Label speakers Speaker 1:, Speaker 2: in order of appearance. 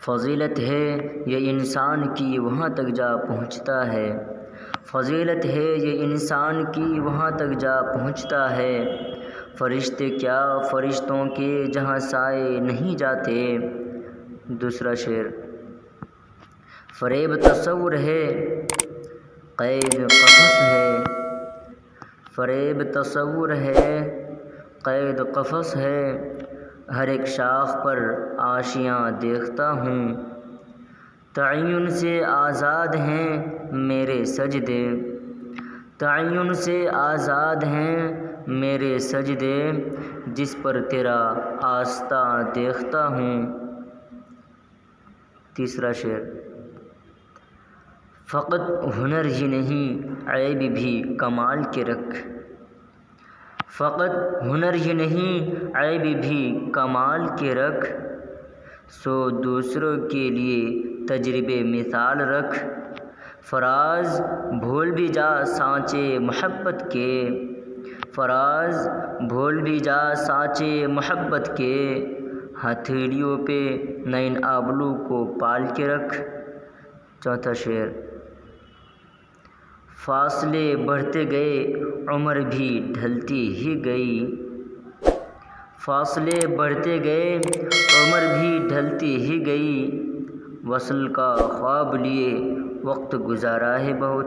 Speaker 1: فضیلت ہے یہ انسان کی وہاں تک جا پہنچتا ہے، فضیلت ہے یہ انسان کی وہاں تک جا پہنچتا ہے، فرشتے کیا فرشتوں کے جہاں سائے نہیں جاتے۔ دوسرا شعر: فریب تصور ہے قید قفس ہے، فریب تصور ہے قید قفس ہے، ہر ایک شاخ پر آشیاں دیکھتا ہوں، تعین سے آزاد ہیں میرے سجدے، تعین سے آزاد ہیں میرے سجدے، جس پر تیرا آستہ دیکھتا ہوں۔ تیسرا شعر: فقط ہنر ہی نہیں عیب بھی کمال کے رکھ، فقط ہنر ہی نہیں عیب بھی کمال کے رکھ، سو دوسروں کے لیے تجربے مثال رکھ، فراز بھول بھی جا سانچے محبت کے، فراز بھول بھی جا سانچے محبت کے، ہتھیلیوں پہ نہ ان آبلو کو پال کے رکھ۔ چوتھا شعر: فاصلے بڑھتے گئے عمر بھی ڈھلتی ہی گئی، فاصلے بڑھتے گئے عمر بھی ڈھلتی ہی گئی، وصل کا خواب لیے وقت گزارا ہے بہت۔